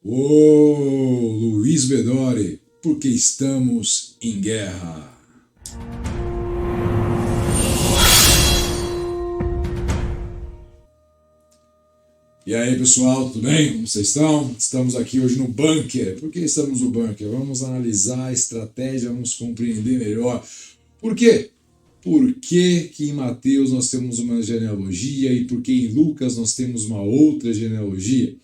Ô Luiz Bedore, porque estamos em guerra. E aí pessoal, tudo bem? Como vocês estão? Estamos aqui hoje no bunker. Por que estamos no bunker? Vamos analisar a estratégia, vamos compreender melhor. Por quê? Por que em Mateus nós temos uma genealogia e por que em Lucas nós temos uma outra genealogia?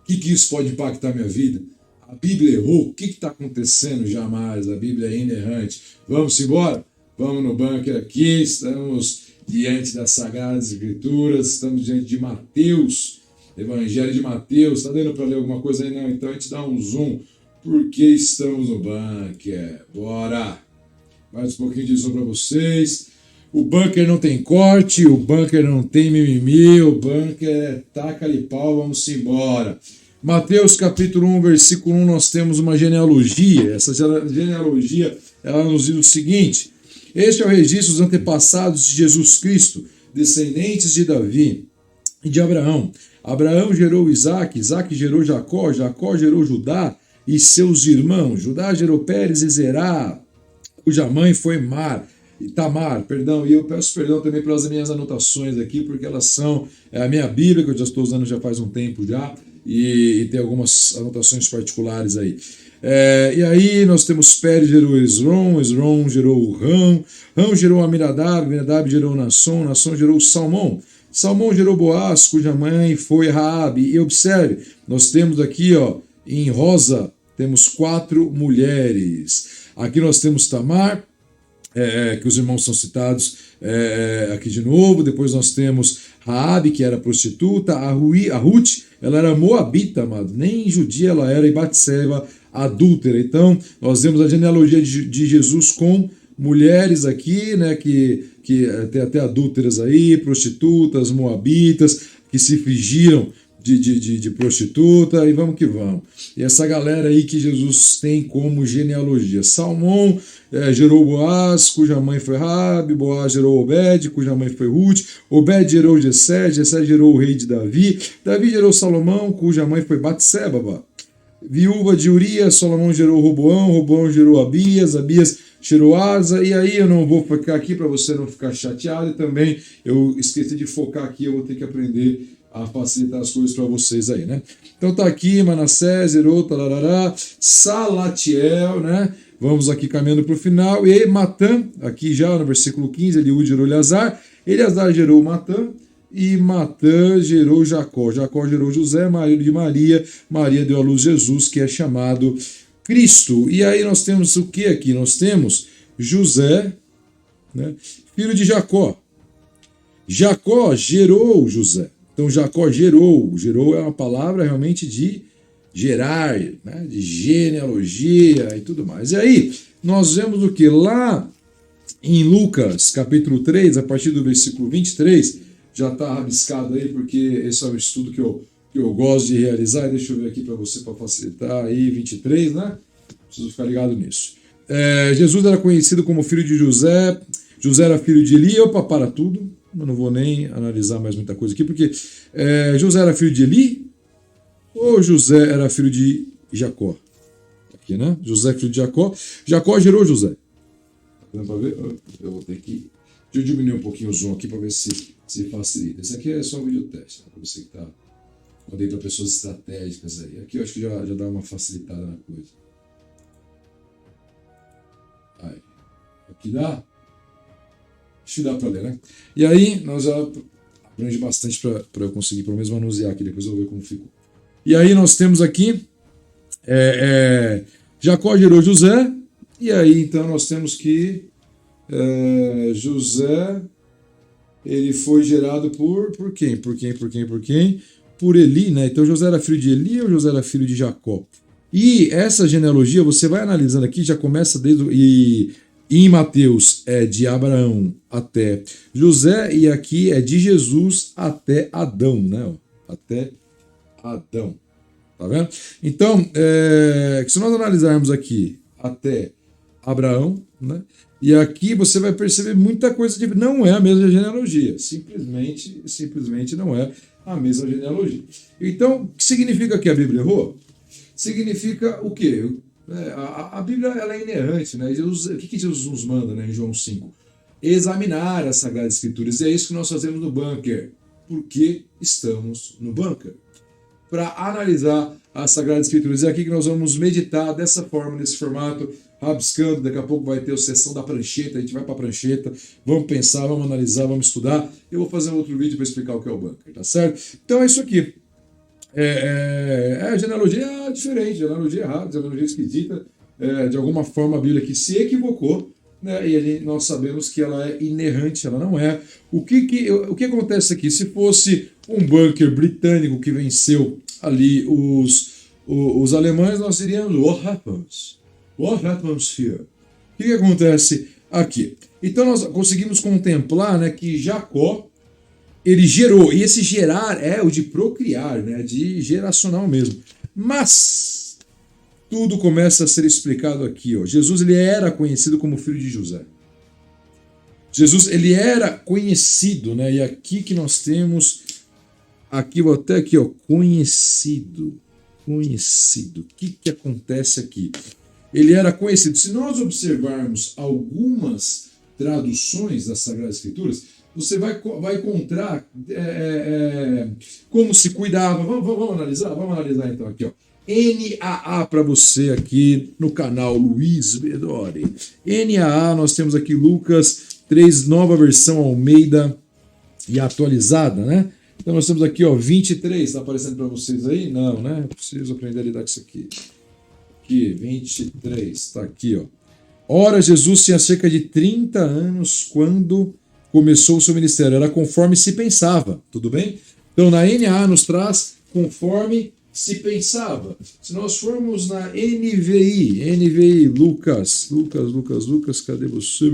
O que isso pode impactar minha vida? A Bíblia errou? O que está acontecendo? Jamais, a Bíblia é inerrante. Vamos embora? Vamos no bunker aqui, estamos diante das Sagradas Escrituras, estamos diante de Mateus, Evangelho de Mateus. Está dando para ler alguma coisa aí? Não? Então a gente dá um zoom. Por que estamos no bunker? Bora! Mais um pouquinho de zoom para vocês. O bunker não tem corte, o bunker não tem mimimi, o bunker é taca-lhe pau, vamos embora. Mateus capítulo 1, versículo 1, nós temos uma genealogia. Essa genealogia, ela nos diz o seguinte: este é o registro dos antepassados de Jesus Cristo, descendentes de Davi e de Abraão. Abraão gerou Isaque, Isaque gerou Jacó, Jacó gerou Judá e seus irmãos. Judá gerou Pérez e Zerá, cuja mãe foi Tamar, e eu peço perdão também pelas minhas anotações aqui, porque elas são a minha Bíblia, que eu já estou usando já faz um tempo já, e tem algumas anotações particulares aí. E aí nós temos Pérez gerou Esrom, Esrom gerou Rão, Rão gerou Aminadab, Aminadab gerou Nasson, Nasson gerou Salmão, Salmão gerou Boaz, cuja mãe foi Raabe. E observe, nós temos aqui em rosa, temos 4 mulheres. Aqui nós temos Tamar, que os irmãos são citados aqui de novo. Depois nós temos Raabe, que era prostituta. A Ruth, ela era moabita, amado. Nem judia ela era, e Batseba, adúltera. Então, nós vemos a genealogia de Jesus com mulheres aqui, né, que tem até adúlteras aí, prostitutas, moabitas, que se fingiram de prostituta, e vamos que vamos. E essa galera aí que Jesus tem como genealogia. Salmão gerou Boaz, cuja mãe foi Raabe, Boaz gerou Obed, cuja mãe foi Ruth, Obed gerou Jessé, Jessé gerou o rei de Davi, Davi gerou Salomão, cuja mãe foi Batseba, viúva de Urias. Salomão gerou Roboão, Roboão gerou Abias, Abias gerou Asa. E aí eu não vou focar aqui para você não ficar chateado, e também eu esqueci de focar aqui, eu vou ter que aprender a facilitar as coisas para vocês aí, né? Então tá aqui Manassés, Zerô, Talarará, Salatiel, né? Vamos aqui caminhando para o final. E aí Matã, aqui já no versículo 15, Eliúde gerou Eleazar, Eleazar gerou Matã, e Matã gerou Jacó, Jacó gerou José, marido de Maria, Maria deu à luz Jesus, que é chamado Cristo. E aí nós temos o que aqui? Nós temos José, né, filho de Jacó. Jacó gerou José. Então Jacó gerou é uma palavra realmente de gerar, né, de genealogia e tudo mais. E aí nós vemos o que? Lá em Lucas capítulo 3, a partir do versículo 23, já está rabiscado aí, porque esse é um estudo que eu gosto de realizar. Deixa eu ver aqui para você, para facilitar aí, 23, né? Preciso ficar ligado nisso. Jesus era conhecido como filho de José, José era filho de Eli. Opa, para tudo. Eu não vou nem analisar mais muita coisa aqui, porque José era filho de Eli ou José era filho de Jacó? Aqui, né? José filho de Jacó. Jacó gerou José. Tá dando para ver? Eu vou ter que... Deixa eu diminuir um pouquinho o zoom aqui para ver se facilita. Esse aqui é só um vídeo teste, para você que está... Mandei para pessoas estratégicas aí. Aqui eu acho que já dá uma facilitada na coisa. Aí. Aqui dá? Acho que dá para ler, né? E aí, nós já abrange bastante para eu conseguir pelo menos manusear aqui, depois eu vou ver como ficou. E aí nós temos aqui Jacó gerou José, e aí então nós temos que José, ele foi gerado por quem? Por quem? Por Eli, né? Então José era filho de Eli ou José era filho de Jacó? E essa genealogia, você vai analisando aqui, já começa desde... Em Mateus é de Abraão até José, e aqui é de Jesus até Adão, né? Até Adão. Tá vendo? Então, se nós analisarmos aqui até Abraão, né? E aqui você vai perceber muita coisa de... Não é a mesma genealogia. Simplesmente não é a mesma genealogia. Então, o que significa que a Bíblia errou? significa o quê? A Bíblia ela é inerrante, né? Jesus, o que Jesus nos manda, né, em João 5? Examinar as Sagradas Escrituras. E é isso que nós fazemos no bunker. Por que estamos no bunker? Para analisar as Sagradas Escrituras. É aqui que nós vamos meditar dessa forma, nesse formato, rabiscando. Daqui a pouco vai ter a sessão da prancheta, a gente vai para a prancheta, vamos pensar, vamos analisar, vamos estudar. Eu vou fazer um outro vídeo para explicar o que é o bunker, tá certo? Então é isso aqui. A genealogia é diferente, genealogia errada, genealogia esquisita. De alguma forma a Bíblia aqui se equivocou, né? E nós sabemos que ela é inerrante, ela não é. O que acontece aqui? Se fosse um bunker britânico que venceu ali os alemães, nós diríamos what happens? What happens here? O que acontece aqui? Então nós conseguimos contemplar, né, que Jacó ele gerou, e esse gerar é o de procriar, né, de geracional mesmo. Mas tudo começa a ser explicado aqui, ó. Jesus ele era conhecido como filho de José. Jesus ele era conhecido, né? E aqui que nós temos, aqui vou até aqui, ó, conhecido. O que acontece aqui? Ele era conhecido. Se nós observarmos algumas traduções das Sagradas Escrituras, você vai encontrar como se cuidava. Vamos analisar? Vamos analisar então aqui, ó. NAA para você aqui no canal Luiz Bedori. NAA, nós temos aqui Lucas 3, nova versão Almeida e atualizada, né? Então nós temos aqui, ó, 23, está aparecendo para vocês aí? Não, né? Preciso aprender a lidar com isso aqui. Aqui, 23, está aqui, ó. Ora, Jesus tinha cerca de 30 anos quando começou o seu ministério. Era conforme se pensava, tudo bem? Então na NAA nos traz conforme se pensava. Se nós formos na NVI, Lucas, cadê você?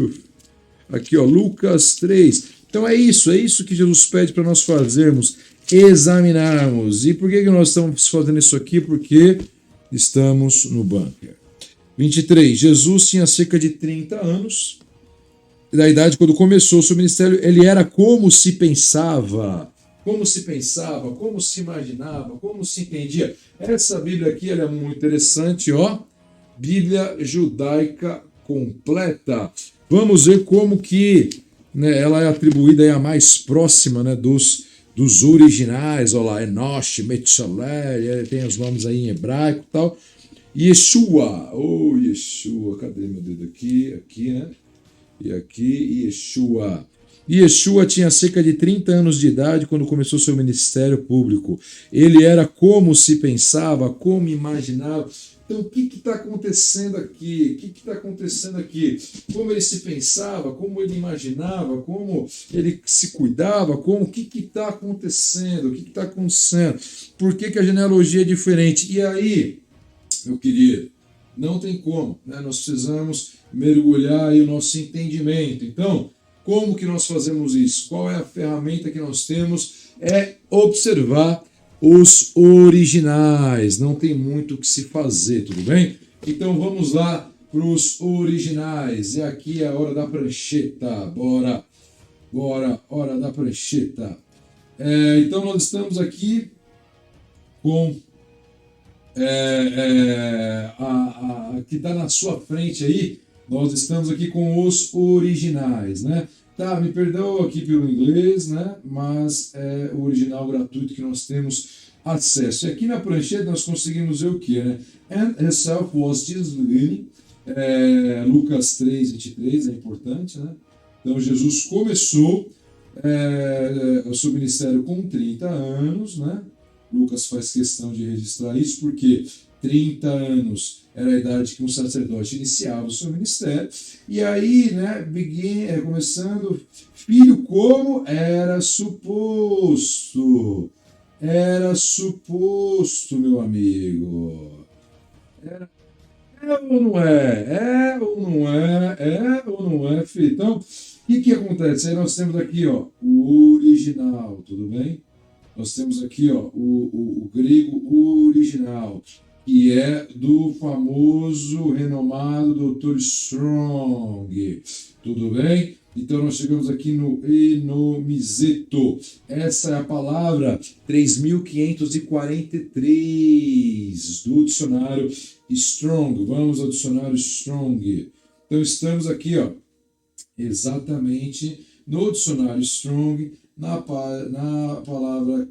Aqui, ó, Lucas 3. Então é isso que Jesus pede para nós fazermos, examinarmos. E por que nós estamos fazendo isso aqui? Porque estamos no bunker. 23. Jesus tinha cerca de 30 anos da idade quando começou o seu ministério. Ele era como se pensava, como se imaginava, como se entendia. Essa Bíblia aqui ela é muito interessante, ó. Bíblia judaica completa. Vamos ver como que, né, ela é atribuída aí a mais próxima, né, dos originais. Olha lá, Enosh, Metzaler, tem os nomes aí em hebraico e tal. Yeshua, Yeshua, cadê meu dedo aqui, né? E aqui, Yeshua. Yeshua tinha cerca de 30 anos de idade quando começou seu ministério público. Ele era como se pensava, como imaginava. Então, o que está acontecendo aqui? Como ele se pensava, como ele imaginava, como ele se cuidava, o que está acontecendo? Por que a genealogia é diferente? E aí, meu querido, não tem como, né? Nós precisamos mergulhar aí o nosso entendimento. Então, como que nós fazemos isso? Qual é a ferramenta que nós temos? É observar os originais. Não tem muito o que se fazer, tudo bem? Então vamos lá para os originais. E aqui é a hora da prancheta. Bora, hora da prancheta. Então nós estamos aqui com que está na sua frente aí. Nós estamos aqui com os originais, né? Tá, me perdoa aqui pelo inglês, né? Mas é o original gratuito que nós temos acesso. E aqui na prancheta nós conseguimos ver o que, né? And herself was Jesus beginning. Lucas 3, 23, é importante, né? Então Jesus começou o seu ministério com 30 anos, né? Lucas faz questão de registrar isso porque 30 anos era a idade que um sacerdote iniciava o seu ministério. E aí, né, começando, filho, como era suposto. Meu amigo. Ou não é? Ou não é, filho? Então, o que acontece? Aí nós temos aqui, ó, o original, tudo bem? Nós temos aqui, ó, o grego original, que é do famoso, renomado Dr. Strong. Tudo bem? Então nós chegamos aqui no enomizeto. Essa é a palavra 3543 do dicionário Strong. Vamos ao dicionário Strong. Então estamos aqui, ó, exatamente no dicionário Strong, na palavra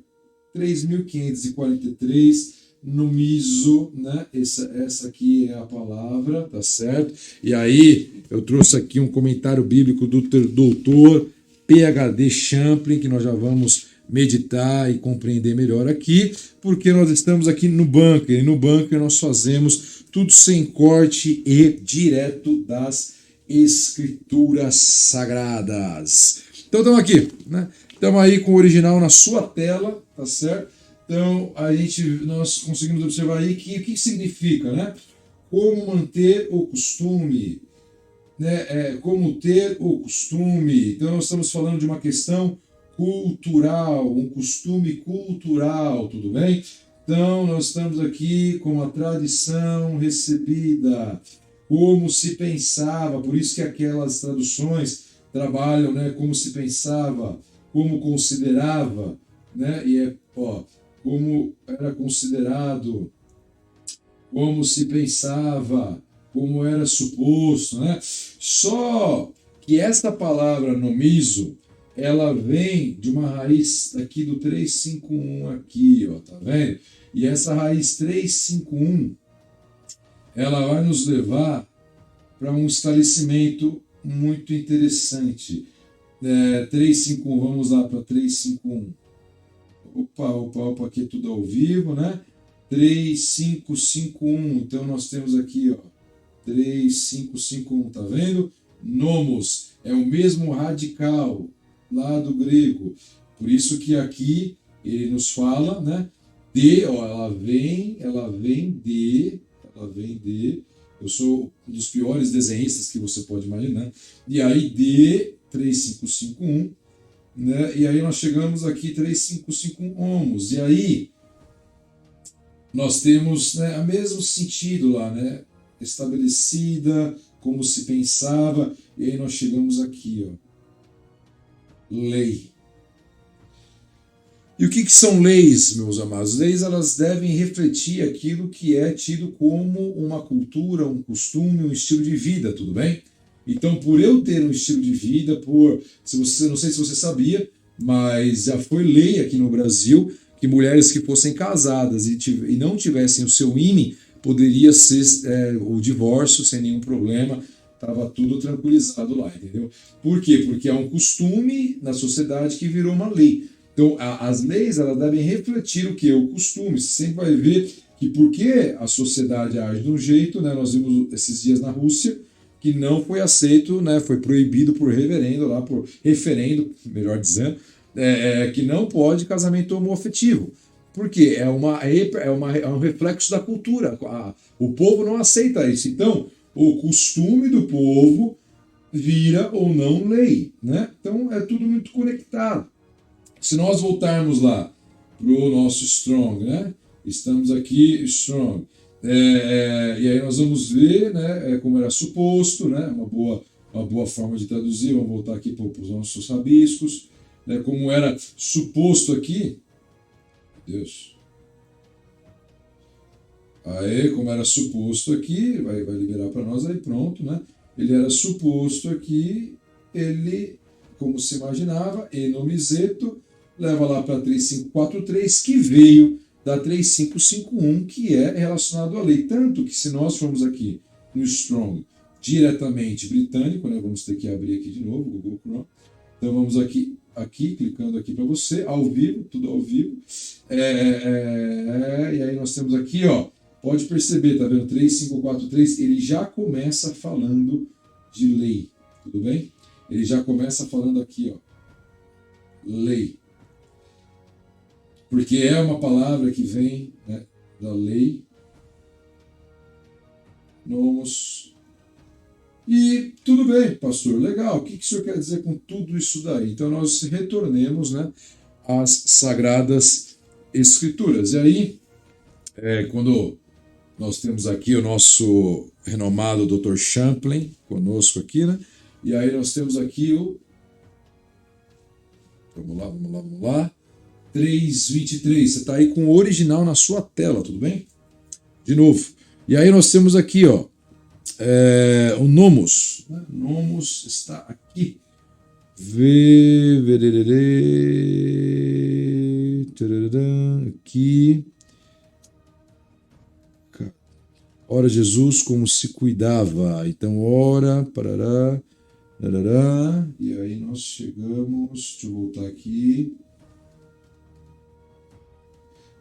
3543, nomizo, né? Essa aqui é a palavra, tá certo? E aí eu trouxe aqui um comentário bíblico do doutor PhD Champlin, que nós já vamos meditar e compreender melhor aqui, porque nós estamos aqui no bunker, e no bunker nós fazemos tudo sem corte e direto das Escrituras Sagradas. Então estamos aqui, né? Estamos aí com o original na sua tela, tá certo? Então nós conseguimos observar aí que o que significa, né? Como manter o costume, né? Como ter o costume. Então nós estamos falando de uma questão cultural, um costume cultural, tudo bem? Então nós estamos aqui com a tradição recebida, como se pensava, por isso que aquelas traduções trabalham, né? Como se pensava, como considerava, né? E como era considerado, como se pensava, como era suposto, né? Só que esta palavra nomizo, ela vem de uma raiz aqui do 351 aqui, ó, tá vendo? E essa raiz 351, ela vai nos levar para um esclarecimento muito interessante. 351, vamos lá para 351. Opa, aqui é tudo ao vivo, né? 3551, então nós temos aqui, ó, 3551, tá vendo? Nomos, é o mesmo radical lá do grego, por isso que aqui ele nos fala, né? Ela vem de, eu sou um dos piores desenhistas que você pode imaginar, e aí de 3551, né? E aí nós chegamos aqui 3551 homos, e aí nós temos, né, o mesmo sentido lá, né? Estabelecida, como se pensava, e aí nós chegamos aqui, ó, lei. E o que são leis, meus amados? Leis, elas devem refletir aquilo que é tido como uma cultura, um costume, um estilo de vida, tudo bem? Então, por eu ter um estilo de vida, não sei se você sabia, mas já foi lei aqui no Brasil que mulheres que fossem casadas e não tivessem o seu ímã, poderia ser o divórcio sem nenhum problema, estava tudo tranquilizado lá, entendeu? Por quê? Porque é um costume na sociedade que virou uma lei. Então, as leis, elas devem refletir o que? O costume. Você sempre vai ver que porque a sociedade age de um jeito, né? Nós vimos esses dias na Rússia, que não foi aceito, né? Foi proibido por referendo, melhor dizendo, que não pode casamento homoafetivo. Por quê? É um reflexo da cultura. O povo não aceita isso. Então, o costume do povo vira ou não lei, né? Então, é tudo muito conectado. Se nós voltarmos lá para o nosso Strong, né? Estamos aqui, Strong. E aí nós vamos ver, né, como era suposto, né? Uma boa forma de traduzir. Vamos voltar aqui para os nossos rabiscos. Né, como era suposto aqui. Deus. Aí, como era suposto aqui, vai liberar para nós aí, pronto, né? Ele era suposto aqui, como se imaginava, enomizeto, leva lá para 3543, que veio da 3551, que é relacionado à lei. Tanto que se nós formos aqui no Strong, diretamente britânico, né? Vamos ter que abrir aqui de novo, Google Chrome. Então vamos aqui, clicando aqui para você, ao vivo, tudo ao vivo. E aí nós temos aqui, ó, pode perceber, tá vendo? 3543, ele já começa falando de lei, tudo bem? Ele já começa falando aqui, ó, lei. Porque é uma palavra que vem, né, da lei. Nomos. E tudo bem, pastor, legal. O que o senhor quer dizer com tudo isso daí? Então nós retornemos, né, às Sagradas Escrituras. E aí, quando nós temos aqui o nosso renomado Dr. Champlin conosco aqui, né? E aí nós temos aqui o... Vamos lá. 3:23. Você está aí com o original na sua tela, tudo bem? De novo. E aí nós temos aqui, ó, o nomos. Nomos está aqui. Aqui. Ora, Jesus como se cuidava. Então, ora, parará, parará. E aí nós chegamos. Deixa eu voltar aqui.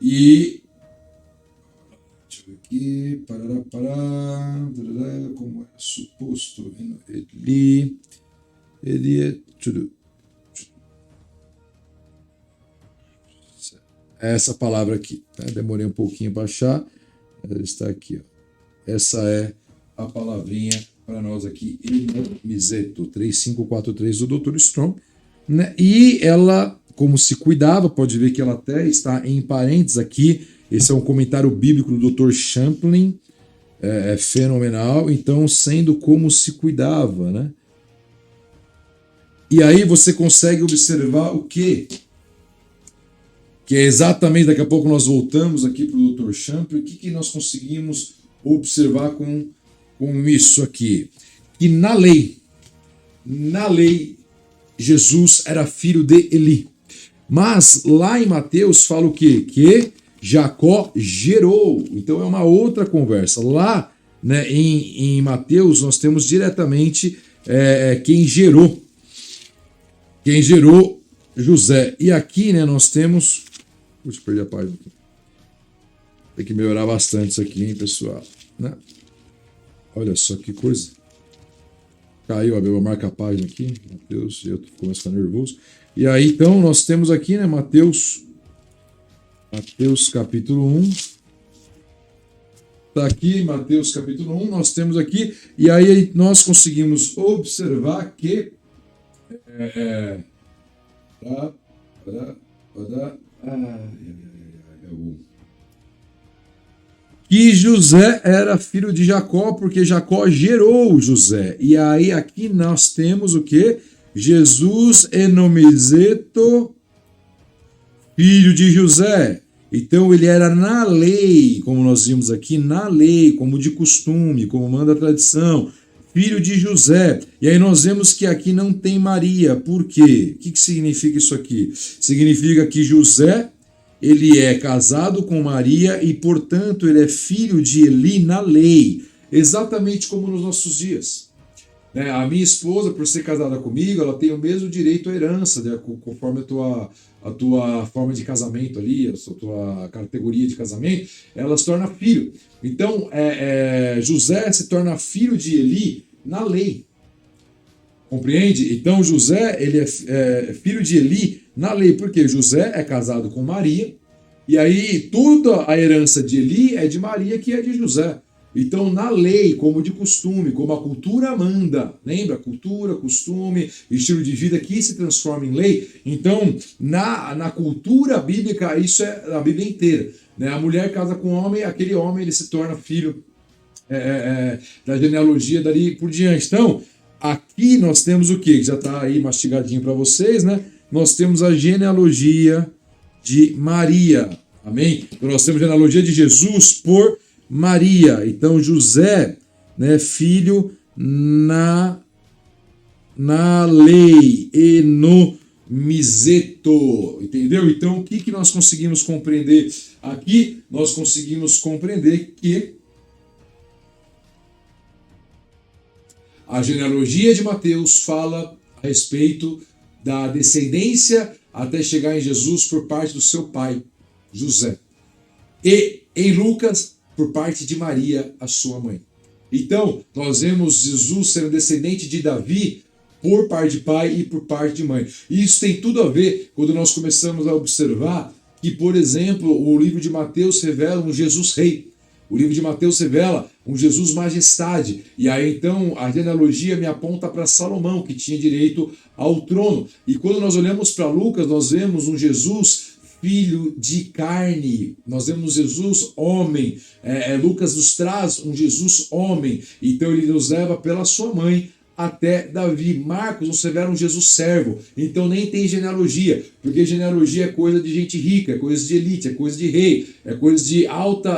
E deixa eu ver aqui, parará, parará, como é suposto, ele é tudo. Essa palavra aqui, tá? Demorei um pouquinho para achar, ela está aqui, ó. Essa é a palavrinha para nós aqui, Miseto, 3543 do Dr. Strong, né? E ela, como se cuidava, pode ver que ela até está em parênteses aqui. Esse é um comentário bíblico do Dr. Champlin, é fenomenal. Então, sendo como se cuidava, né? E aí você consegue observar o quê? Que é exatamente, daqui a pouco nós voltamos aqui para o Dr. Champlin. O que nós conseguimos observar com isso aqui? Que na lei, Jesus era filho de Eli. Mas lá em Mateus fala o quê? Que Jacó gerou. Então é uma outra conversa. Lá, né, em Mateus nós temos diretamente quem gerou José. E aqui, né, nós temos... Puxa, perdi a página aqui. Tem que melhorar bastante isso aqui, hein, pessoal? Né? Olha só que coisa. Caiu a marca página aqui. Mateus, eu começo a ficar nervoso. E aí, então, nós temos aqui, né, Mateus capítulo 1. Está aqui, Mateus capítulo 1, nós temos aqui, e aí nós conseguimos observar que que José era filho de Jacó, porque Jacó gerou José. E aí aqui nós temos o que? Jesus enomizeto, filho de José. Então ele era na lei, como nós vimos aqui, na lei, como de costume, como manda a tradição, filho de José. E aí nós vemos que aqui não tem Maria. Por quê? O que significa isso aqui? Significa que José, ele é casado com Maria e, portanto, ele é filho de Eli na lei, exatamente como nos nossos dias. A minha esposa, por ser casada comigo, ela tem o mesmo direito à herança, né, conforme a tua forma de casamento ali, a tua categoria de casamento, ela se torna filho. Então, José se torna filho de Eli na lei. Compreende? Então, José, ele é filho de Eli na lei, porque José é casado com Maria, e aí toda a herança de Eli é de Maria, que é de José. Então, na lei, como de costume, como a cultura manda, lembra? Cultura, costume, estilo de vida que se transforma em lei. Então, na cultura bíblica, isso é a Bíblia inteira. Né? A mulher casa com o homem, aquele homem ele se torna filho da genealogia dali por diante. Então, aqui nós temos o quê? Que já está aí mastigadinho para vocês, né? Nós temos a genealogia de Maria. Amém? Então, nós temos a genealogia de Jesus por Maria. Então, José, né, filho na lei, enomizeto. Entendeu? Então, o que nós conseguimos compreender aqui? Nós conseguimos compreender que a genealogia de Mateus fala a respeito da descendência até chegar em Jesus por parte do seu pai, José. E em Lucas, por parte de Maria, a sua mãe. Então, nós vemos Jesus sendo descendente de Davi por parte de pai e por parte de mãe. E isso tem tudo a ver quando nós começamos a observar que, por exemplo, o livro de Mateus revela um Jesus rei. O livro de Mateus revela um Jesus majestade. E aí, então, a genealogia me aponta para Salomão, que tinha direito ao trono. E quando nós olhamos para Lucas, nós vemos um Jesus filho de carne. Nós vemos Jesus homem. Lucas nos traz um Jesus homem. Então, ele nos leva pela sua mãe até Davi. Marcos, não revela um Jesus servo, então nem tem genealogia, porque genealogia é coisa de gente rica, é coisa de elite, é coisa de rei, é coisa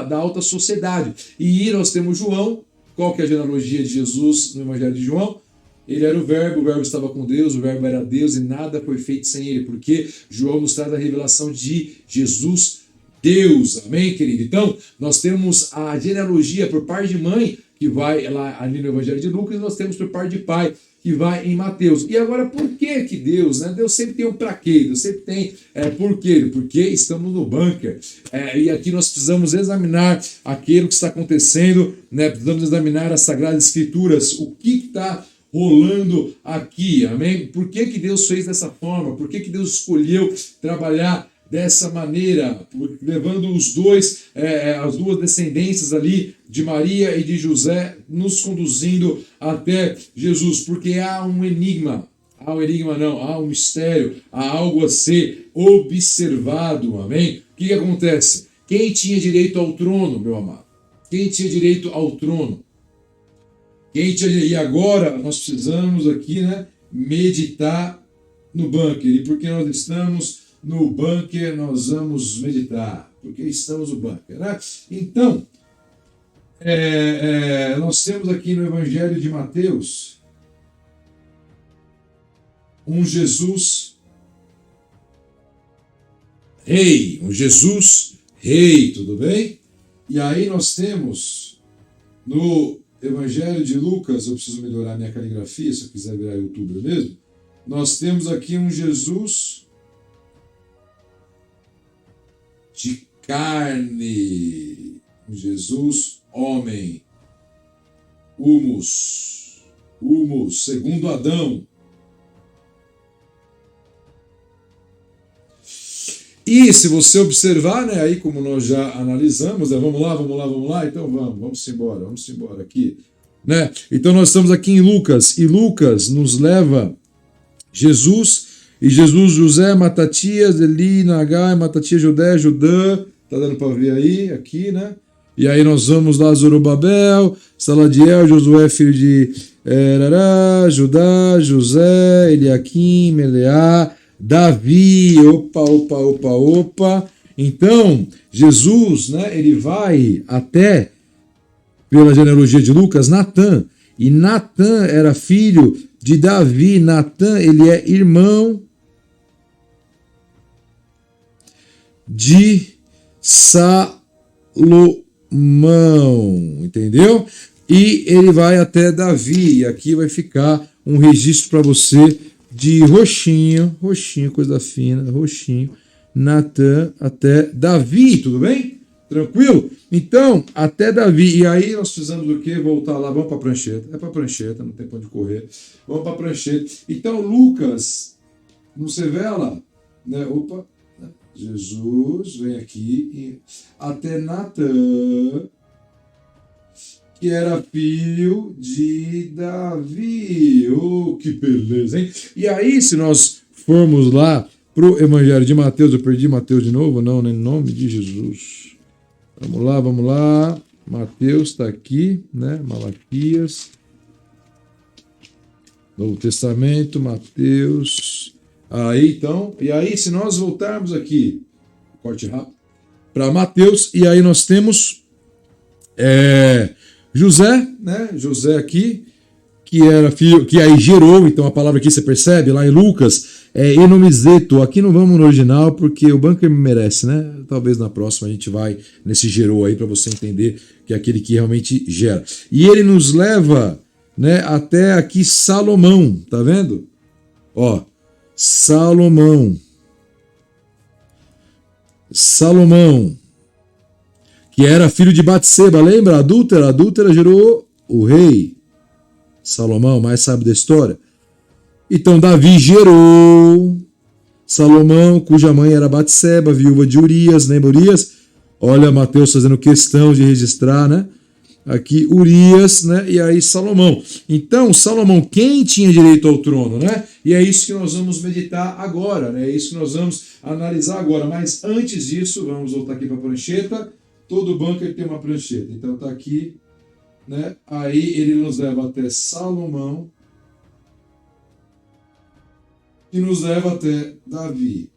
da alta sociedade. E nós temos João. Qual que é a genealogia de Jesus no Evangelho de João? Ele era o Verbo estava com Deus, o Verbo era Deus e nada foi feito sem ele, porque João nos traz a revelação de Jesus, Deus. Amém, querido? Então, nós temos a genealogia por parte de mãe, que vai lá ali no Evangelho de Lucas, e nós temos por parte de pai, que vai em Mateus. E agora, por que Deus, né? Deus sempre tem um pra quê, Deus sempre tem por quê? Porque estamos no bunker. E aqui nós precisamos examinar aquilo que está acontecendo, né? Precisamos examinar as Sagradas Escrituras, o que está rolando aqui, amém? Por que Deus fez dessa forma? Por que Deus escolheu trabalhar dessa maneira, levando os dois, as duas descendências ali de Maria e de José, nos conduzindo até Jesus? Porque há um enigma, há um mistério, há algo a ser observado, amém? O que acontece? Quem tinha direito ao trono, meu amado? Quem tinha direito ao trono? E agora nós precisamos aqui, né, meditar no bunker. E porque nós estamos no bunker, nós vamos meditar. Porque estamos no bunker, né? Então, nós temos aqui no Evangelho de Mateus um Jesus rei, tudo bem? E aí nós temos no Evangelho de Lucas, eu preciso melhorar minha caligrafia, se eu quiser virar youtuber mesmo. Nós temos aqui um Jesus de carne, um Jesus homem, humus, segundo Adão. E se você observar, né, aí como nós já analisamos, né, vamos lá, então vamos embora aqui, né? Então nós estamos aqui em Lucas, e Lucas nos leva Jesus, José, Matatias, Eli, Nagai, Matatias, Judã, tá dando para ver aí, aqui, né? E aí nós vamos lá, Zorobabel, Saladiel, Josué, filho de Judá, José, Eliaquim, Meleá, Davi, opa. Então, Jesus, né, ele vai até, pela genealogia de Lucas, Natã. E Natã era filho de Davi. Natã, ele é irmão de Salomão, entendeu? E ele vai até Davi. E aqui vai ficar um registro para você de roxinho, coisa fina, roxinho, Natã até Davi, tudo bem? Tranquilo? Então, até Davi. E aí nós precisamos do quê? Voltar lá, vamos para a prancheta. É para a prancheta, não tem para onde correr. Vamos para a prancheta. Então, Lucas nos revela, né? Jesus vem aqui até Natã, que era filho de Davi. Que beleza, hein? E aí, se nós formos lá pro Evangelho de Mateus, eu perdi Mateus de novo? Não, né? Em nome de Jesus. Vamos lá. Mateus está aqui, né? Malaquias. Novo Testamento, Mateus. Aí, então, e aí, se nós voltarmos aqui, corte rápido, para Mateus, e aí nós temos José, né? José aqui, que era filho, que aí gerou, então a palavra aqui você percebe, lá em Lucas, enomizeto. Aqui não vamos no original, porque o bunker merece, né? Talvez na próxima a gente vai nesse gerou aí, para você entender que é aquele que realmente gera. E ele nos leva, né, até aqui Salomão, tá vendo? Ó, Salomão, que era filho de Batseba, lembra? A adúltera gerou o rei Salomão, mais sabe da história. Então Davi gerou Salomão, cuja mãe era Batseba, viúva de Urias, lembra Urias? Olha Mateus fazendo questão de registrar, né? Aqui Urias, né? E aí Salomão. Então, Salomão, quem tinha direito ao trono, né? E é isso que nós vamos meditar agora, né? É isso que nós vamos analisar agora. Mas antes disso, vamos voltar aqui para a prancheta. Todo bunker tem uma prancheta. Então tá aqui, né? Aí ele nos leva até Salomão, que nos leva até Davi.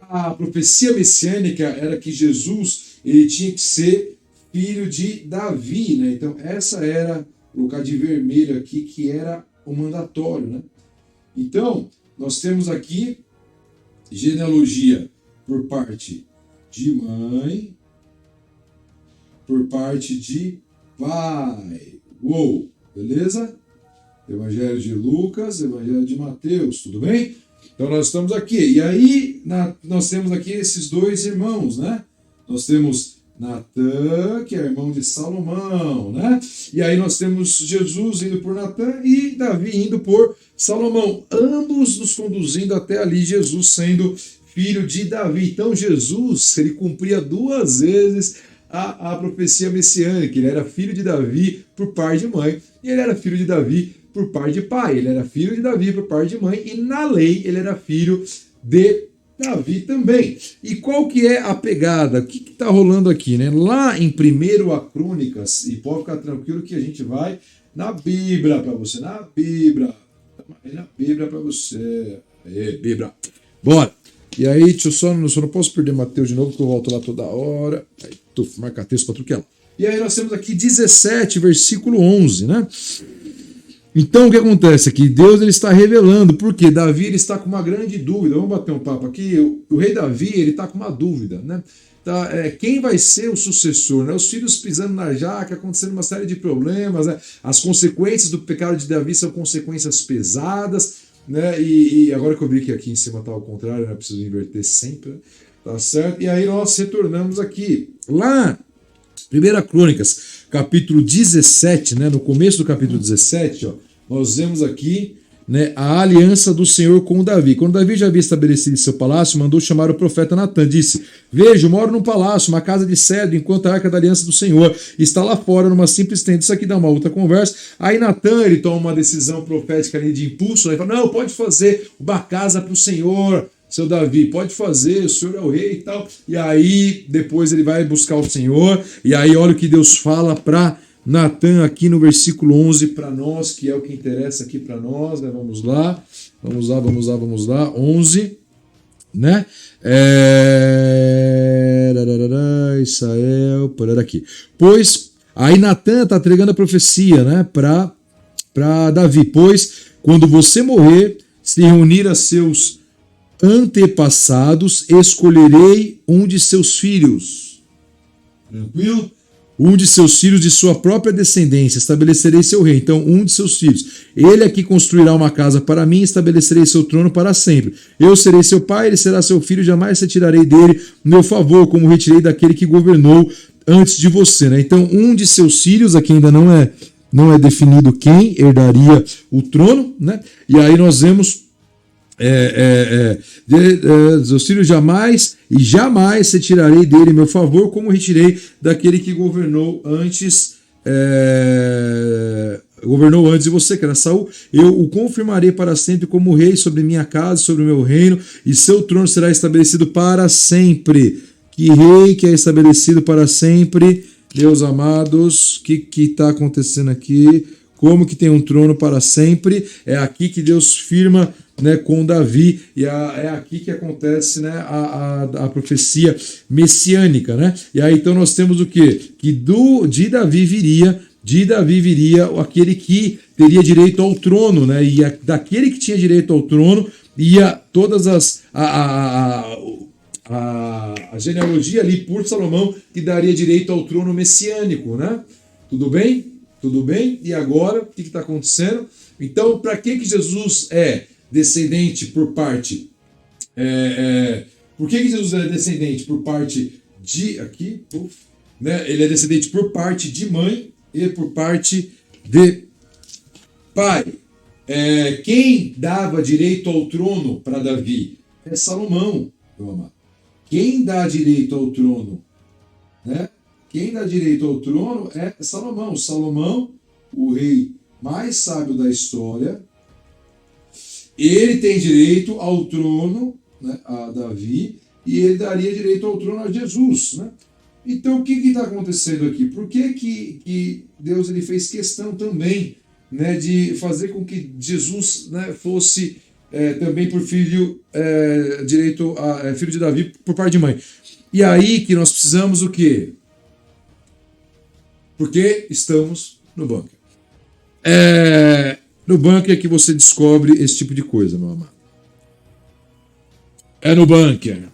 A profecia messiânica era que Jesus ele tinha que ser filho de Davi, né? Então essa era, vou colocar de vermelho aqui, que era o mandatório, né? Então nós temos aqui genealogia por parte de mãe, por parte de pai. Uou, beleza? Evangelho de Lucas, Evangelho de Mateus, tudo bem? Então nós estamos aqui. E aí nós temos aqui esses dois irmãos, né? Nós temos Natã, que é irmão de Salomão, né? E aí nós temos Jesus indo por Natã e Davi indo por Salomão. Ambos nos conduzindo até ali, Jesus sendo filho de Davi. Então Jesus, ele cumpria duas vezes a profecia messiânica. Ele era filho de Davi por pai de mãe e ele era filho de Davi por pai de pai. Ele era filho de Davi por pai de mãe e na lei ele era filho de Davi também. E qual que é a pegada? O que está rolando aqui, né? Lá em 1 Crônicas, e pode ficar tranquilo que a gente vai na Bíblia para você, na Bíblia para você. Aê, Bíblia. Bora! E aí, eu só não posso perder Mateus de novo, porque eu volto lá toda hora. Aí, marca texto para truquear. E aí nós temos aqui 17, versículo 11, né? Então o que acontece aqui? Deus ele está revelando, porque Davi ele está com uma grande dúvida. Vamos bater um papo aqui. O rei Davi ele está com uma dúvida, né? Tá, quem vai ser o sucessor? Né? Os filhos pisando na jaca, acontecendo uma série de problemas. Né? As consequências do pecado de Davi são consequências pesadas. Né? E agora que eu vi que aqui em cima está ao contrário, né? Preciso inverter sempre. Né? Tá certo? E aí nós retornamos aqui. Lá, 1 Crônicas, capítulo 17, né? No começo do capítulo 17, ó, nós vemos aqui, né, a aliança do Senhor com Davi. Quando Davi já havia estabelecido seu palácio, mandou chamar o profeta Natã. Disse: veja, eu moro num palácio, uma casa de cedro, enquanto a arca da aliança do Senhor está lá fora, numa simples tenda. Isso aqui dá uma outra conversa. Aí Natã, ele toma uma decisão profética ali de impulso, né? Ele fala: não, pode fazer uma casa para o Senhor, seu Davi, pode fazer, o Senhor é o rei e tal. E aí, depois ele vai buscar o Senhor, e aí olha o que Deus fala para Natã aqui no versículo 11 para nós, que é o que interessa aqui para nós, né? Vamos lá, 11, né? Israel, por aqui. Pois, aí Natã está entregando a profecia, né? Para Davi, pois, quando você morrer, se reunir a seus antepassados, escolherei um de seus filhos. Tranquilo? Um de seus filhos de sua própria descendência, estabelecerei seu rei. Então, um de seus filhos. Ele aqui construirá uma casa para mim, estabelecerei seu trono para sempre. Eu serei seu pai, ele será seu filho, jamais retirarei dele meu favor, como retirei daquele que governou antes de você. Né? Então, um de seus filhos, aqui ainda não é definido quem herdaria o trono, né? E aí nós vemos seus filhos jamais se tirarei dele meu favor, como retirei daquele que governou antes de você, que era Saul. Eu o confirmarei para sempre como rei sobre minha casa, sobre o meu reino, e seu trono será estabelecido para sempre. Que rei que é estabelecido para sempre, meus amados? O que está acontecendo aqui? Como que tem um trono para sempre? É aqui que Deus firma, né, com Davi, e é aqui que acontece, né, a profecia messiânica, né? E aí então nós temos o quê? Que de Davi viria aquele que teria direito ao trono, né? E daquele que tinha direito ao trono ia todas a genealogia ali por Salomão, que daria direito ao trono messiânico, né? Tudo bem? Tudo bem? E agora, o que está acontecendo? Então, para que Jesus é descendente por parte... por que Jesus é descendente por parte de... Aqui, né? Ele é descendente por parte de mãe e por parte de pai. Quem dava direito ao trono para Davi? É Salomão, meu amado. Quem dá direito ao trono, né? Quem dá direito ao trono é Salomão. Salomão, o rei mais sábio da história, ele tem direito ao trono, né, a Davi, e ele daria direito ao trono a Jesus. Né? Então, o que está acontecendo aqui? Por que Deus ele fez questão também, né, de fazer com que Jesus, né, fosse também por filho direito a filho de Davi por parte de mãe. E aí que nós precisamos o quê? Porque estamos no bunker. No bunker que você descobre esse tipo de coisa, meu amado. É no bunker.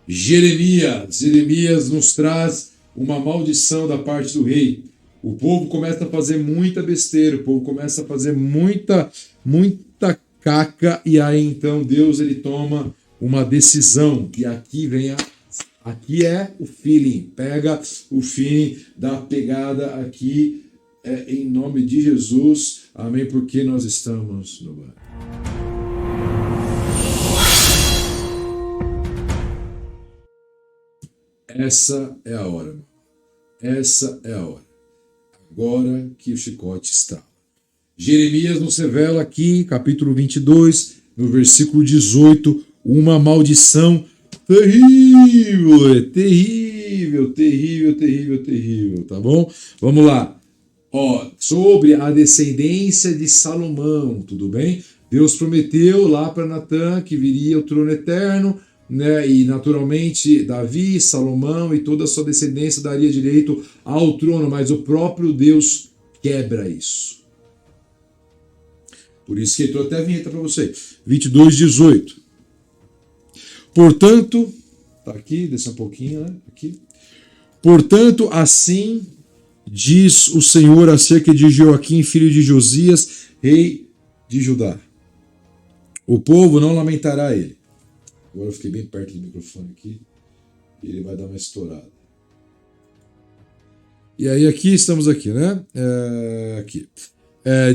Jeremias nos traz uma maldição da parte do rei. O povo começa a fazer muita besteira, o povo começa a fazer muita caca, e aí então Deus ele toma uma decisão, que aqui é o feeling, pega o feeling da pegada aqui, em nome de Jesus, amém, porque nós estamos no bar. Essa é a hora, essa é a hora. Agora que o chicote está. Jeremias nos revela aqui, capítulo 22, no versículo 18, uma maldição terrível, terrível, tá bom? Vamos lá. Sobre a descendência de Salomão, tudo bem? Deus prometeu lá para Natã que viria o trono eterno, né? E naturalmente Davi, Salomão e toda a sua descendência daria direito ao trono, mas o próprio Deus quebra isso. Por isso que entrou até a vinheta para você. 22:18. Portanto, tá aqui, desce um pouquinho, né? Aqui. Portanto, assim diz o Senhor acerca de Joaquim, filho de Josias, rei de Judá. O povo não lamentará ele. Agora eu fiquei bem perto do microfone aqui e ele vai dar uma estourada. E aí estamos aqui, né? Aqui.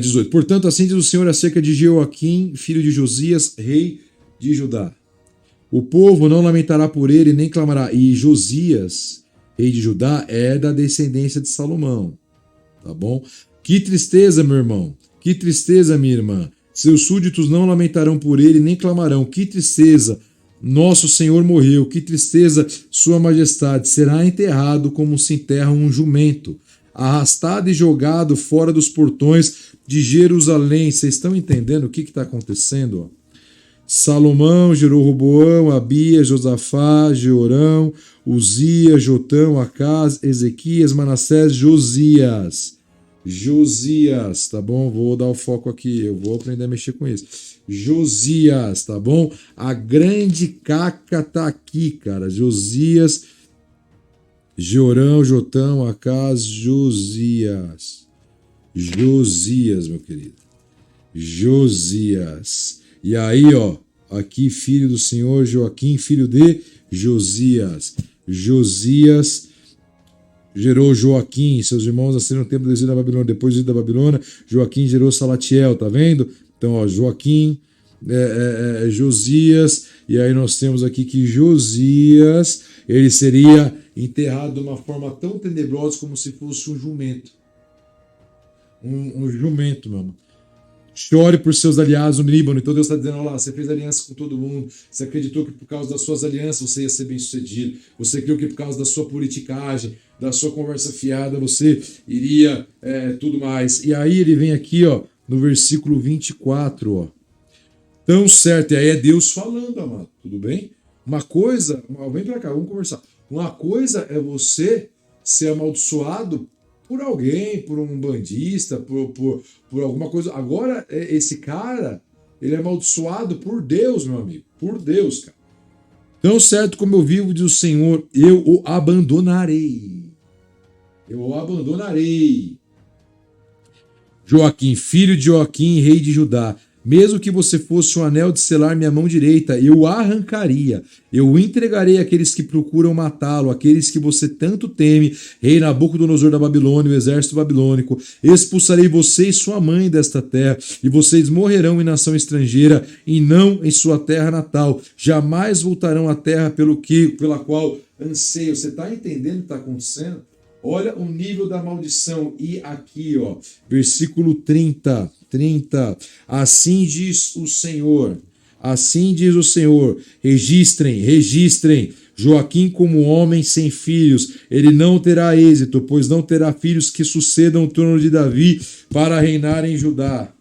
18. Portanto, assim diz o Senhor acerca de Joaquim, filho de Josias, rei de Judá. O povo não lamentará por ele, nem clamará. E Josias, rei de Judá, é da descendência de Salomão. Tá bom? Que tristeza, meu irmão. Que tristeza, minha irmã. Seus súditos não lamentarão por ele, nem clamarão. Que tristeza. Nosso Senhor morreu. Que tristeza, sua majestade. Será enterrado como se enterra um jumento, arrastado e jogado fora dos portões de Jerusalém. Vocês estão entendendo o que está acontecendo? Salomão gerou Roboão, Abias, Josafá, Jeorão, Uzias, Jotão, Acaz, Ezequias, Manassés, Josias, tá bom? Vou dar o foco aqui, eu vou aprender a mexer com isso. Josias, tá bom? A grande caca tá aqui, cara. Josias, Jeorão, Jotão, Acaz, Josias, meu querido. Josias. E aí, aqui, filho do Senhor, Joaquim, filho de Josias. Josias gerou Joaquim, seus irmãos nasceram no tempo do exílio da Babilônia. Depois do exílio da Babilônia, Joaquim gerou Salatiel, tá vendo? Então, Joaquim, Josias, e aí nós temos aqui que Josias, ele seria enterrado de uma forma tão tenebrosa como se fosse um jumento. Um jumento, meu irmão. Chore por seus aliados no Líbano. Então Deus está dizendo, olha lá, você fez aliança com todo mundo, você acreditou que por causa das suas alianças você ia ser bem sucedido, você creu que por causa da sua politicagem, da sua conversa fiada, você iria tudo mais. E aí ele vem aqui, no versículo 24, tão certo, e aí é Deus falando, amado, tudo bem? Uma coisa, vem pra cá, vamos conversar. Uma coisa é você ser amaldiçoado por alguém, por um bandista, por alguma coisa. Agora, esse cara, ele é amaldiçoado por Deus, meu amigo. Por Deus, cara. Tão certo como eu vivo, diz o Senhor, eu o abandonarei. Eu o abandonarei. Joaquim, filho de Joaquim, rei de Judá. Mesmo que você fosse um anel de selar minha mão direita, eu o arrancaria. Eu o entregarei àqueles que procuram matá-lo, àqueles que você tanto teme, rei Nabucodonosor da Babilônia, o exército babilônico. Expulsarei você e sua mãe desta terra, e vocês morrerão em nação estrangeira, e não em sua terra natal. Jamais voltarão à terra pela qual anseiam. Você está entendendo o que está acontecendo? Olha o nível da maldição. E aqui, versículo 30. Assim diz o Senhor. Registrem. Joaquim, como homem sem filhos, ele não terá êxito, pois não terá filhos que sucedam o trono de Davi para reinar em Judá.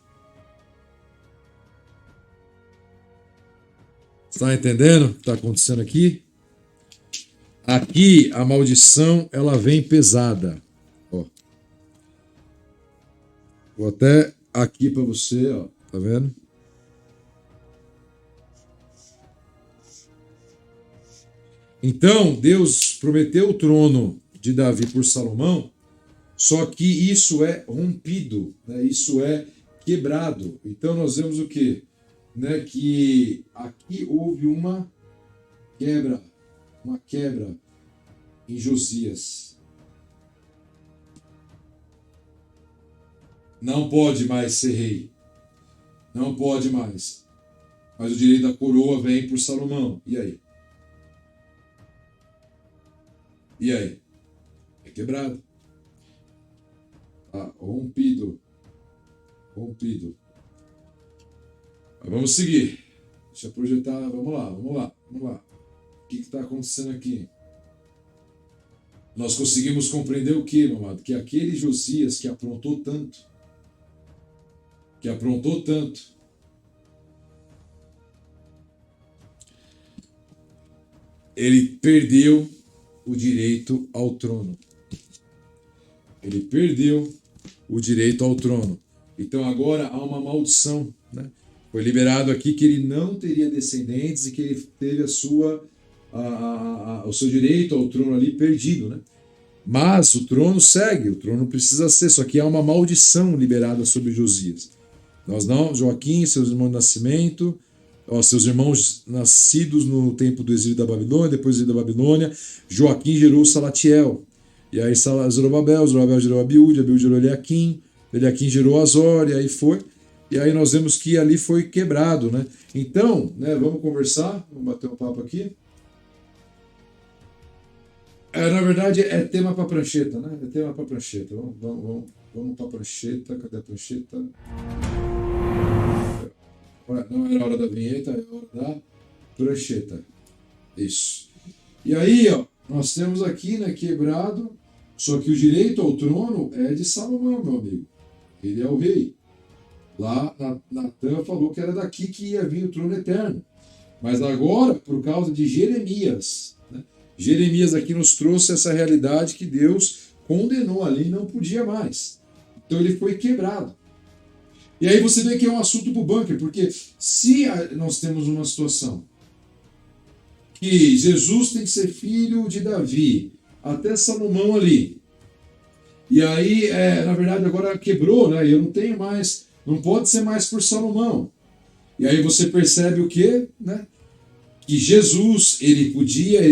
Está entendendo o que está acontecendo aqui? Aqui a maldição ela vem pesada. Ó. Vou até aqui para você, ó. Tá vendo? Então, Deus prometeu o trono de Davi por Salomão, só que isso é rompido, né? Isso é quebrado. Então, nós vemos o quê? Né? Que aqui houve uma quebra em Josias. Não pode mais ser rei. Não pode mais. Mas o direito da coroa vem por Salomão. E aí? E aí? É quebrado. Tá rompido. Rompido. Mas vamos seguir. Deixa eu projetar. Vamos lá. O que está acontecendo aqui? Nós conseguimos compreender o que, meu amado? Que aquele Josias que aprontou tanto, ele perdeu o direito ao trono. Ele perdeu o direito ao trono. Então agora há uma maldição, né? Foi liberado aqui que ele não teria descendentes e que ele teve o seu direito ao trono ali perdido, né? Mas o trono segue, o trono precisa ser, só que há uma maldição liberada sobre Josias. Nós não, Joaquim, seus irmãos de nascimento, seus irmãos nascidos no tempo do exílio da Babilônia, depois do exílio da Babilônia, Joaquim gerou Salatiel. E aí Zorobabel gerou Abiúde gerou Eliaquim gerou Azor, e aí foi. E aí nós vemos que ali foi quebrado, né? Então, né, vamos conversar, vamos bater um papo aqui. Na verdade, é tema para prancheta, né? É tema para prancheta. Vamos para prancheta. Cadê a prancheta? Não era a hora da vinheta, é a hora da prancheta. Isso. E aí, ó, nós temos aqui, né, quebrado, só que o direito ao trono é de Salomão, meu amigo. Ele é o rei. Lá, Natan falou que era daqui que ia vir o trono eterno. Mas agora, por causa de Jeremias, né? Jeremias aqui nos trouxe essa realidade que Deus condenou ali e não podia mais. Então ele foi quebrado. E aí você vê que é um assunto para o bunker, porque se nós temos uma situação que Jesus tem que ser filho de Davi, até Salomão ali, e aí, na verdade, agora quebrou, né? Eu não tenho mais, não pode ser mais por Salomão. E aí você percebe o quê? Né? Que Jesus, ele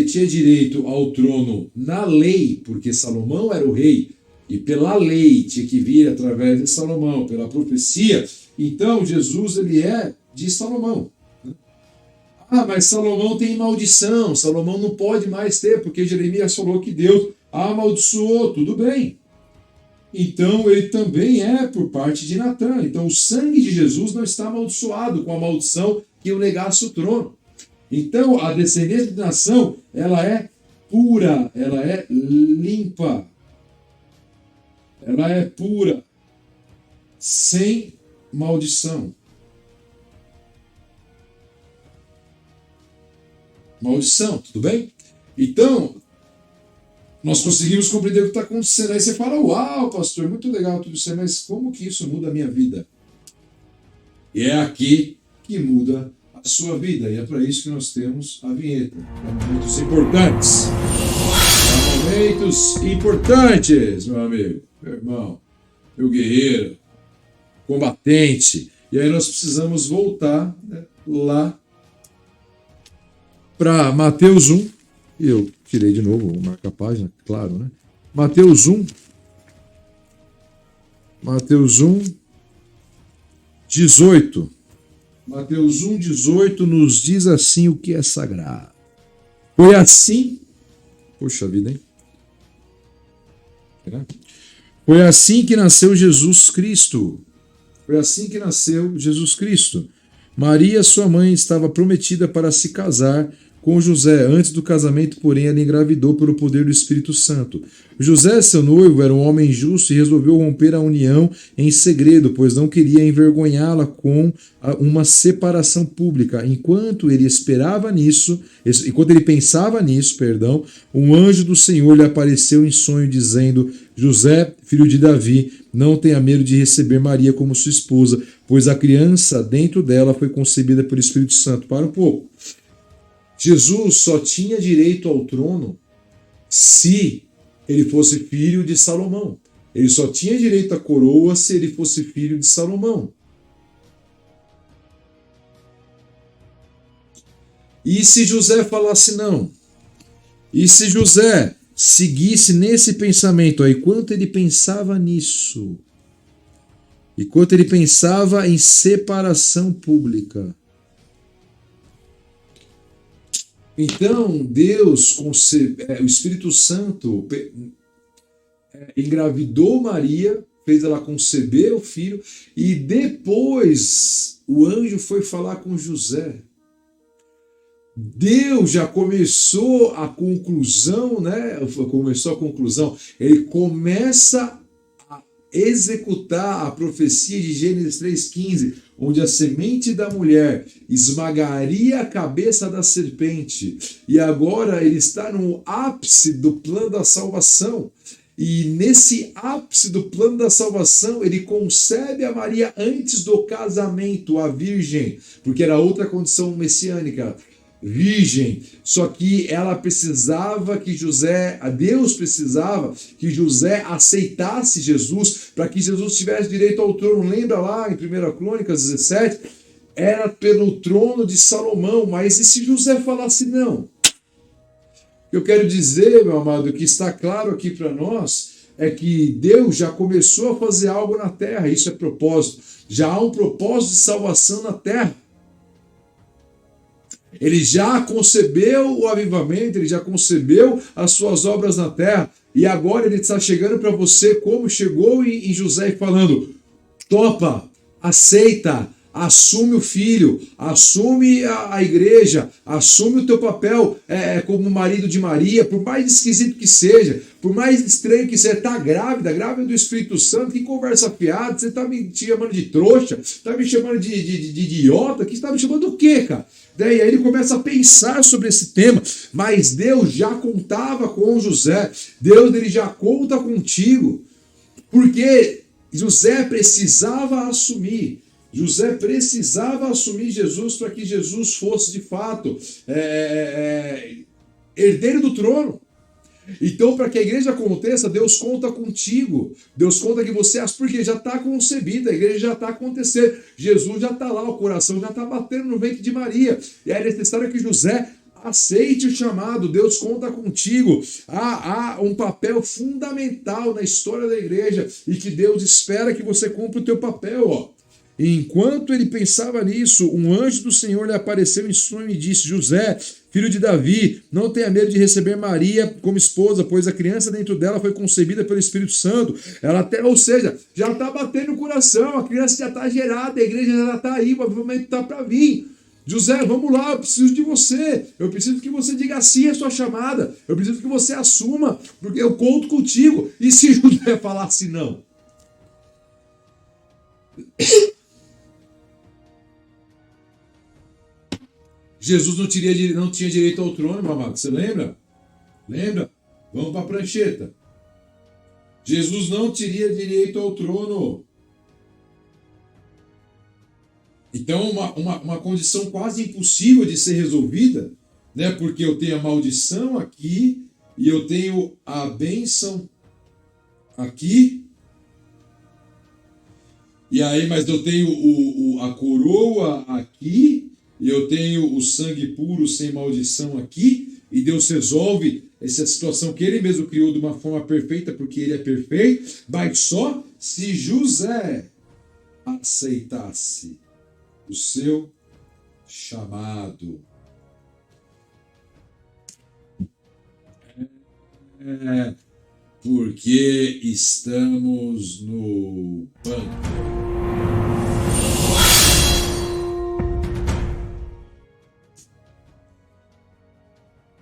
tinha direito ao trono na lei, porque Salomão era o rei, e pela lei tinha que vir através de Salomão, pela profecia. Então Jesus, ele é de Salomão. Mas Salomão tem maldição, Salomão não pode mais ter, porque Jeremias falou que Deus amaldiçoou, tudo bem. Então ele também é por parte de Natan. Então o sangue de Jesus não está amaldiçoado com a maldição que o negasse o trono. Então a descendência de nação, ela é pura, ela é limpa. Ela é pura, sem maldição. Maldição, tudo bem? Então, nós conseguimos compreender o que está acontecendo. Aí você fala, uau, pastor, muito legal tudo isso, mas como que isso muda a minha vida? E é aqui que muda a sua vida. E é para isso que nós temos a vinheta. Para momentos importantes. Para momentos importantes, meu amigo, meu irmão, meu guerreiro, combatente. E aí nós precisamos voltar, né, lá para Mateus 1. E eu tirei de novo, vou marcar a página, claro, né? Mateus 1. Mateus 1, 18. Mateus 1, 18 nos diz assim o que é sagrado. Foi assim. Poxa vida, hein? Foi assim que nasceu Jesus Cristo. Foi assim que nasceu Jesus Cristo. Maria, sua mãe, estava prometida para se casar com José. Antes do casamento, porém, ela engravidou pelo poder do Espírito Santo. José, seu noivo, era um homem justo e resolveu romper a união em segredo, pois não queria envergonhá-la com uma separação pública. Enquanto ele pensava nisso, um anjo do Senhor lhe apareceu em sonho, dizendo: José, filho de Davi, não tenha medo de receber Maria como sua esposa, pois a criança dentro dela foi concebida pelo Espírito Santo. Para um pouco. Jesus só tinha direito ao trono se ele fosse filho de Salomão. Ele só tinha direito à coroa se ele fosse filho de Salomão. E se José falasse não? E se José seguisse nesse pensamento, aí, enquanto ele pensava nisso, enquanto ele pensava em separação pública, então Deus, o Espírito Santo engravidou Maria, fez ela conceber o filho, e depois o anjo foi falar com José. Deus já começou a conclusão, né? Começou a conclusão. Ele começa a executar a profecia de Gênesis 3,15, onde a semente da mulher esmagaria a cabeça da serpente. E agora ele está no ápice do plano da salvação. E nesse ápice do plano da salvação, ele concebe a Maria antes do casamento, a virgem, porque era outra condição messiânica. Virgem, só que ela precisava que Deus precisava que José aceitasse Jesus para que Jesus tivesse direito ao trono. Lembra lá em 1 Crônicas 17? Era pelo trono de Salomão, mas e se José falasse não? Eu quero dizer, meu amado, que está claro aqui para nós é que Deus já começou a fazer algo na terra, isso é propósito. Já há um propósito de salvação na terra. Ele já concebeu o avivamento, ele já concebeu as suas obras na terra, e agora ele está chegando para você como chegou em José e falando: topa, aceita, assume o filho, assume a igreja, assume o teu papel como marido de Maria, por mais esquisito que seja, por mais estranho que seja. Está grávida do Espírito Santo, que conversa fiada, você está me chamando de trouxa, está me chamando de idiota, que está me chamando do quê, cara? Daí aí ele começa a pensar sobre esse tema, mas Deus já contava com José, Deus ele já conta contigo, porque José precisava assumir Jesus para que Jesus fosse de fato herdeiro do trono. Então, para que a igreja aconteça, Deus conta contigo. Deus conta que você, porque já está concebida, a igreja já está acontecendo. Jesus já está lá, o coração já está batendo no ventre de Maria. E é necessário que José aceite o chamado. Deus conta contigo. Há um papel fundamental na história da igreja e que Deus espera que você cumpra o teu papel, ó. E enquanto ele pensava nisso, um anjo do Senhor lhe apareceu em sonho e disse: José, filho de Davi, não tenha medo de receber Maria como esposa, pois a criança dentro dela foi concebida pelo Espírito Santo. Ou seja, já está batendo o coração, a criança já está gerada, a igreja já está aí, o avivamento está para vir. José, vamos lá, eu preciso de você. Eu preciso que você diga sim à sua chamada. Eu preciso que você assuma, porque eu conto contigo. E se José falasse não? Jesus não tinha direito ao trono, meu amado. Você lembra? Lembra? Vamos para a prancheta. Jesus não teria direito ao trono. Então, uma condição quase impossível de ser resolvida, né? Porque eu tenho a maldição aqui e eu tenho a bênção aqui. E aí, mas eu tenho a coroa aqui. E eu tenho o sangue puro sem maldição aqui, e Deus resolve essa situação que ele mesmo criou de uma forma perfeita, porque ele é perfeito, mas só se José aceitasse o seu chamado. Porque estamos no banco.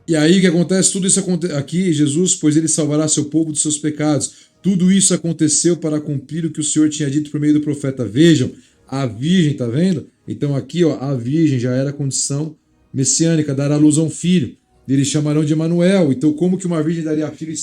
E aí o que acontece? Tudo isso aqui, Jesus, pois ele salvará seu povo dos seus pecados. Tudo isso aconteceu para cumprir o que o Senhor tinha dito por meio do profeta. Vejam, a virgem, tá vendo? Então aqui, ó, a virgem já era a condição messiânica, dar à luz a um filho. Eles chamarão de Emanuel. Então, como que uma virgem daria filho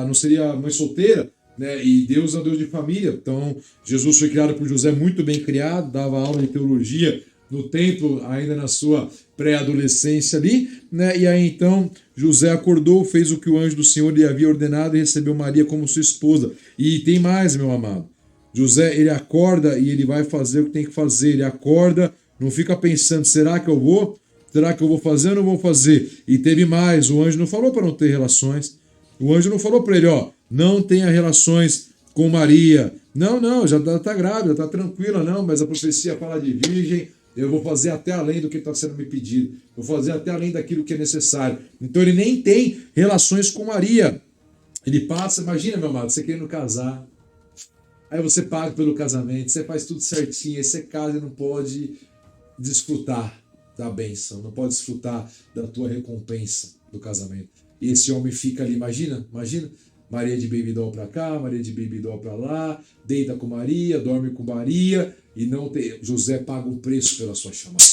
não seria mãe solteira? Né? E Deus é um Deus de família. Então, Jesus foi criado por José, muito bem criado, dava aula de teologia no templo, ainda na sua pré-adolescência ali, né? E aí então José acordou, fez o que o anjo do Senhor lhe havia ordenado e recebeu Maria como sua esposa. E tem mais, meu amado. José, ele acorda e ele vai fazer o que tem que fazer. Ele acorda, não fica pensando, será que eu vou? Será que eu vou fazer ou não vou fazer? E teve mais, o anjo não falou para não ter relações. O anjo não falou para ele, ó, não tenha relações com Maria. Não, já tá grávida, tá tranquila, não, mas a profecia fala de virgem, eu vou fazer até além do que está sendo me pedido. Vou fazer até além daquilo que é necessário. Então ele nem tem relações com Maria. Ele passa, imagina, meu amado, você querendo casar. Aí você paga pelo casamento, você faz tudo certinho, aí você casa e não pode desfrutar da bênção, não pode desfrutar da tua recompensa do casamento. E esse homem fica ali, imagina, Maria de baby doll pra cá, Maria de baby doll pra lá, deita com Maria, dorme com Maria, e não tem. José paga um preço pela sua chamada.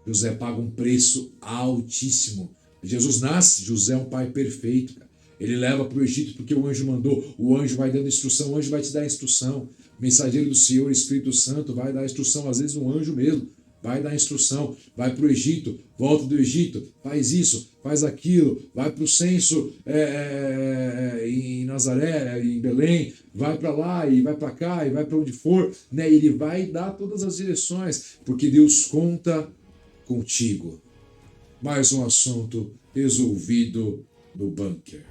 José paga um preço altíssimo. Jesus nasce, José é um pai perfeito, cara. Ele leva para o Egito porque o anjo mandou. O anjo vai dando instrução, o anjo vai te dar instrução. O mensageiro do Senhor, Espírito Santo, vai dar instrução. Às vezes um anjo mesmo vai dar instrução. Vai para o Egito, volta do Egito, faz isso, faz aquilo. Vai para o censo em Nazaré, em Belém. Vai para lá e vai para cá e vai para onde for. Né? Ele vai dar todas as direções, porque Deus conta contigo. Mais um assunto resolvido no bunker.